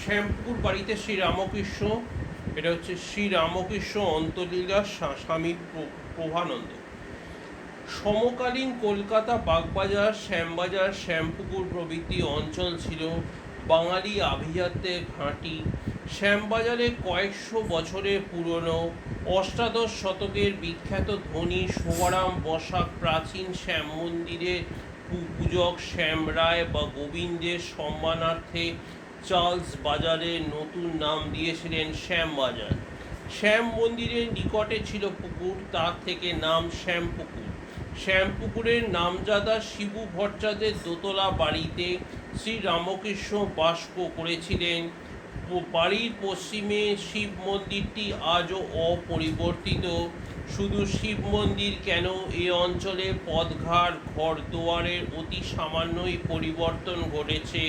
শ্যামপুকুর বাড়িতে শ্রীরামকৃষ্ণ, এটা হচ্ছে শ্রীরামকৃষ্ণ অন্তলীলা স্বামী প্রভানন্দ। সমকালীন কলকাতা বাগবাজার, শ্যামবাজার, শ্যামপুকুর প্রভৃতি অঞ্চল ছিল বাঙালি আভিজাত্যের ঘাঁটি। শ্যামবাজারে কয়েকশো বছরের পুরনো অষ্টাদশ শতকের বিখ্যাত ধনী শোভারাম বসাক প্রাচীন শ্যাম মন্দিরের পূজক শ্যাম রায় বা গোবিন্দের সম্মানার্থে চার্লস বাজারের নতুন নাম দিয়েছিলেন শ্যামবাজার। শ্যাম মন্দিরের নিকটে ছিল পুকুর, তার থেকে নাম শ্যামপুকুর। শ্যামপুকুরের নামজাদা শিবু ভট্টাচার্যের দোতলা বাড়িতে শ্রীরামকৃষ্ণ বাস করেছিলেন। বাড়ির পশ্চিমে শিব মন্দিরটি আজও অপরিবর্তিত। শুধু শিব মন্দির কেন, এ অঞ্চলে পথঘাট ঘর দুয়ারের অতি সামান্যই পরিবর্তন ঘটেছে।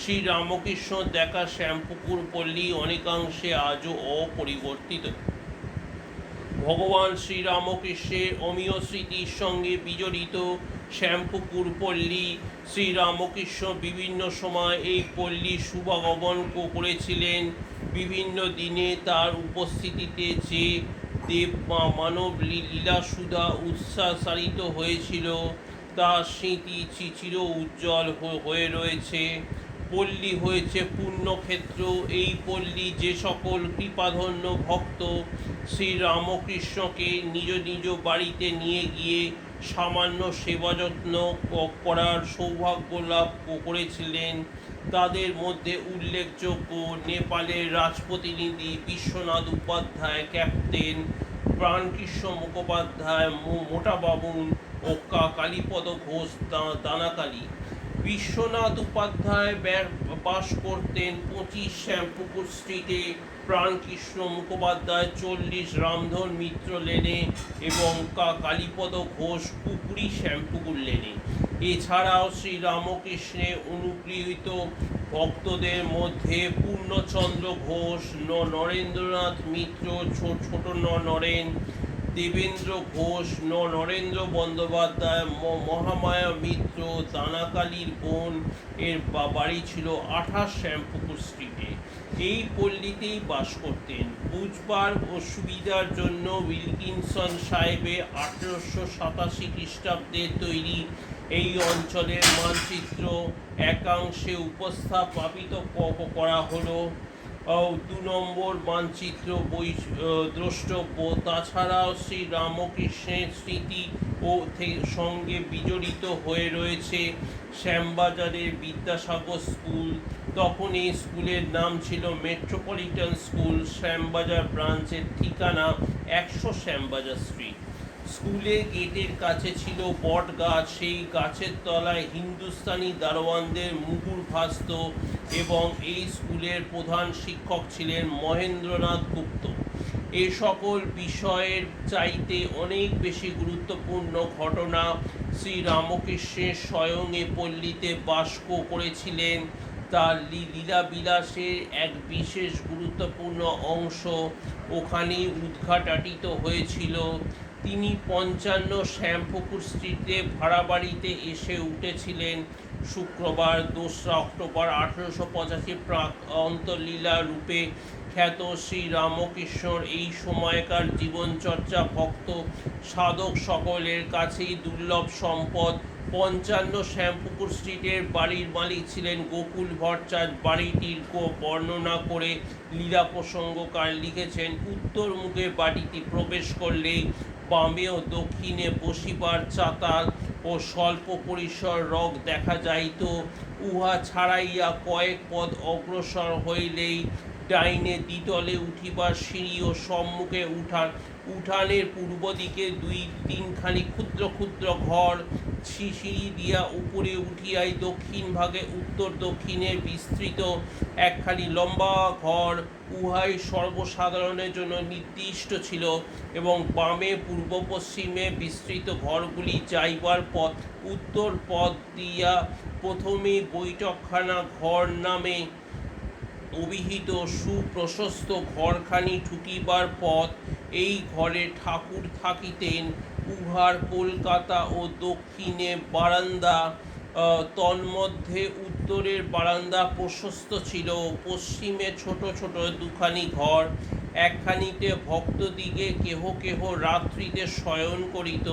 শ্রীরামকৃষ্ণ দেখা শ্যামপুকুর পল্লী অনেকাংশে আজও অপরিবর্তিত। ভগবান শ্রীরামকৃষ্ণের অমীয় স্মৃতির সঙ্গে বিজড়িত শ্যামপুকুর পল্লী। শ্রীরামকৃষ্ণ বিভিন্ন সময় এই পল্লী শুভাগমন করেছিলেন। বিভিন্ন দিনে তার উপস্থিতিতে যে দেব মানব লীলাসুধা উচ্ছ্বাসারিত হয়েছিল তার স্মৃতি চির উজ্জ্বল হয়ে রয়েছে। পল্লী হয়েছে পুণ্যক্ষেত্র। এই পল্লী যে সকল কৃপাধন্য ভক্ত শ্রীরামকৃষ্ণকে নিজ নিজ বাড়িতে নিয়ে গিয়ে সামান্য সেবা যত্ন করার সৌভাগ্য লাভ করেছিলেন, তাদের মধ্যে উল্লেখযোগ্য নেপালের রাজপ্রতিনিধি বিশ্বনাথ উপাধ্যায়, ক্যাপ্টেন প্রাণকৃষ্ণ মুখোপাধ্যায়, মোটা বাবুন ও কালীপদ ঘোষ দানাকালী। বিশ্বনাথ উপাধ্যায় বাস করতেন 25 শ্যামপুকুর স্ট্রিটে, প্রাণকৃষ্ণ মুখোপাধ্যায় 40 রামধন মিত্র লেনে এবং কালীপদ ঘোষ 20 শ্যামপুকুর লেনে। এছাড়াও শ্রীরামকৃষ্ণের অনুপ্রীত ভক্তদের মধ্যে পূর্ণচন্দ্র ঘোষ, নরেন্দ্রনাথ মিত্র, ছোট নরেন, দেবেন্দ্র ঘোষ, নরেন্দ্র বন্দ্যোপাধ্যায়, মহামায়া মিত্র, দানাকালীর বোন এর বাড়ি ছিল 28 শ্যামপুকুর স্ট্রিটে। এই পল্লীতেই বাস করতেন। বুঝবার অসুবিধার জন্য উইলকিনসন সাহেবের 1887 খ্রিস্টাব্দে তৈরি এই অঞ্চলের মানচিত্র একাংশে উপস্থাপিত করা হলো। 2 নম্বর মানচিত্র দ্রষ্টব্য। তাছাড়াও শ্রীরামকৃষ্ণের স্মৃতি ও সঙ্গে বিজড়িত হয়ে রয়েছে শ্যামবাজারের বিদ্যাসাগর স্কুল। তখন এই স্কুলের নাম ছিল মেট্রোপলিটন স্কুল। শ্যামবাজার ব্রাঞ্চের ঠিকানা 100 শ্যামবাজার স্ট্রিট। স্কুলের গেটের কাছে ছিল বট গাছ। সেই গাছের তলায় হিন্দুস্তানি দারোয়ানদের মুগুর ভাসত এবং এই স্কুলের প্রধান শিক্ষক ছিলেন মহেন্দ্রনাথ গুপ্ত। এ সকল বিষয়ের চাইতে অনেক বেশি গুরুত্বপূর্ণ ঘটনা শ্রীরামকৃষ্ণের স্বয়ং এ পল্লীতে বাস করেছিলেন। তার লীলাবিলাসের এক বিশেষ গুরুত্বপূর্ণ অংশ ওখানেই উদ্ঘাটিত হয়েছিল। তিনি 55 শ্যামপুকুর স্ট্রিটে ভাড়া বাড়িতে এসে উঠেছিলেন শুক্রবার 2 অক্টোবর 1885। প্রাক অন্তলীলা রূপে খ্যাত শ্রীরামকৃষ্ণর এই সময়কার জীবনচর্চা ভক্ত সাধক সকলের কাছেই দুর্লভ সম্পদ। 55 শ্যামপুকুর স্ট্রিটের বাড়ির মালিক ছিলেন গোকুল ভট্টাচার্য। বাড়িটির বর্ণনা করে লীলা প্রসঙ্গকার লিখেছেন, উত্তর মুখে বাড়িটি প্রবেশ করলেই বামে ও দক্ষিণে বসিবার চাতাল ও স্বল্প পরিসর রগ দেখা যাইত। উহা ছাড়াইয়া কয়েক পদ অগ্রসর হইলেই ডাইনে দ্বিতলে উঠিবার সিঁড়ি ও সম্মুখে উঠানের পূর্ব দিকে 2-3খানি ক্ষুদ্র ক্ষুদ্র ঘর। সিঁড়ি দিয়া উপরে উঠিয়াই দক্ষিণ ভাগে উত্তর দক্ষিণে বিস্তৃত একখানি লম্বা ঘর। উহাই সর্বসাধারণের জন্য নির্দিষ্ট ছিল এবং বামে পূর্ব পশ্চিমে বিস্তৃত ঘরগুলি যাইবার পথ। উত্তর পথ দিয়া প্রথমে বৈঠকখানা ঘর নামে অভিহিত সুপ্রশস্ত ঘরখানি ঢুকিবার পথ। এই ঘরে ঠাকুর থাকিতেন। উহার কলকাতা ও দক্ষিণে বারান্দা, তন্মধ্যে উত্তরের বারান্দা প্রশস্ত ছিল, পশ্চিমে ছোট ছোট দুখানি ঘর, একখানিতে ভক্তদিগে কেহ কেহ রাত্রিতে শয়ন করিত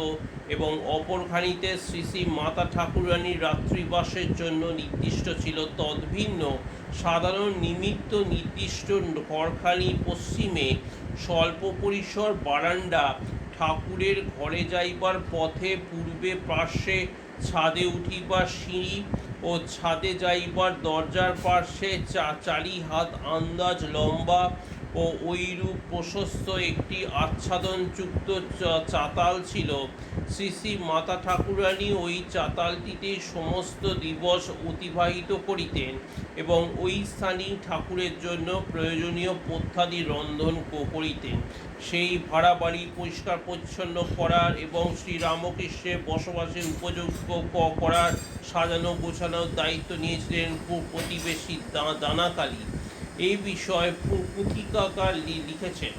এবং অপরখানিতে শ্রী শ্রী মাতা ঠাকুরানীর রাত্রিবাসের জন্য নির্দিষ্ট ছিল। তদ্ভিন্ন সাধারণ নিমিত্ত নির্দিষ্ট ঘরখানি পশ্চিমে স্বল্প পরিসর বারান্দা, ঠাকুরের ঘরে যাইবার পথে পূর্বে পার্শ্বে ছাদে উঠিবার সিঁড়ি ও ছাদে যাইবার দরজার পার্শ্বে 4 হাত আন্দাজ লম্বা ও ঐরূপ প্রশস্ত একটি আচ্ছাদনযুক্ত চাতাল ছিল। শ্রী শ্রী মাতা ঠাকুরানী ওই চাতালটিতেই সমস্ত দিবস অতিবাহিত করিতেন এবং ওই স্থানেই ঠাকুরের জন্য প্রয়োজনীয় পথ্যাদি রন্ধন করিতেন। সেই ভাড়া বাড়ি পরিষ্কার পরিচ্ছন্ন করার এবং শ্রীরামকৃষ্ণের বসবাসের উপযোগ্য করার সাজানো গোছানোর দায়িত্ব নিয়েছিলেন প্রতিবেশী দানাকালী। এই বিষয়ে পুথিকাকার লিখেছেন,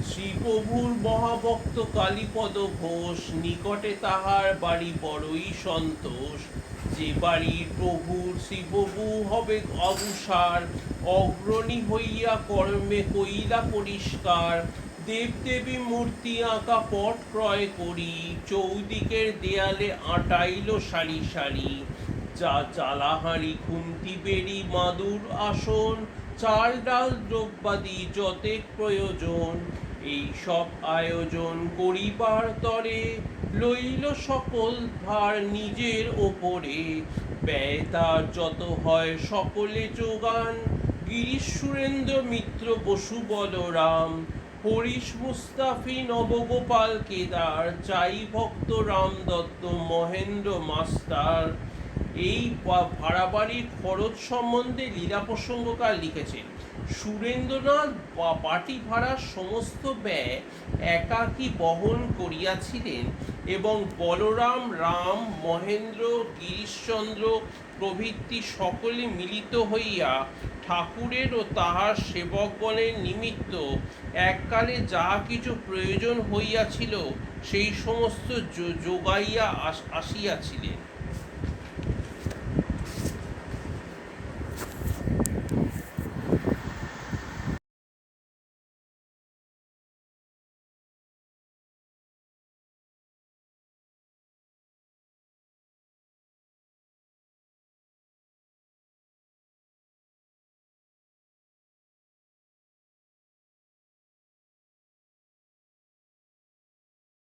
শ্রীপ্রভুর মহাভক্ত কালীপদ ঘোষ, নিকটে তাহার বাড়ি বড়ই সন্তোষ। যে বাড়ির প্রভুর শ্রীপ্রভু হবে অবসার, অগ্রণী হইয়া কর্মে কইলা পরিষ্কার। দেবদেবী মূর্তি আঁকা পট ক্রয় করি, চৌদিকের দেয়ালে আটাইল সারি সারি। জ্বালাহাঁড়ি খুন্তি বেড়ি মাদুর আসন, চাল ডাল দ্রব্যাদি যতেক প্রয়োজন। এই সব আয়োজন করিবার তরে লইল সকল ভার নিজের ওপরে। ব্যয় তার যত হয় সকলে যোগান, গিরিশ সুরেন্দ্র মিত্র বসু বলরাম, হরিশ মুস্তাফি নবগোপাল কেদার, চাই ভক্ত রাম দত্ত মহেন্দ্র মাস্টার। এই ভাড়া বাড়ির খরচ সম্বন্ধে লীলা প্রসঙ্গকার লিখেছেন, সুরেন্দ্রনাথ বাটি ভাড়ার সমস্ত ব্যয় একাকী বহন করিয়াছিলেন এবং বলরাম, রাম, মহেন্দ্র, গিরিশচন্দ্র প্রভৃতি সকলে মিলিত হইয়া ঠাকুরের ও তাহার সেবকগণের নিমিত্ত এককালে যাহা কিছু প্রয়োজন হইয়াছিল সেই সমস্ত যোগাইয়া আসিয়াছিলেন।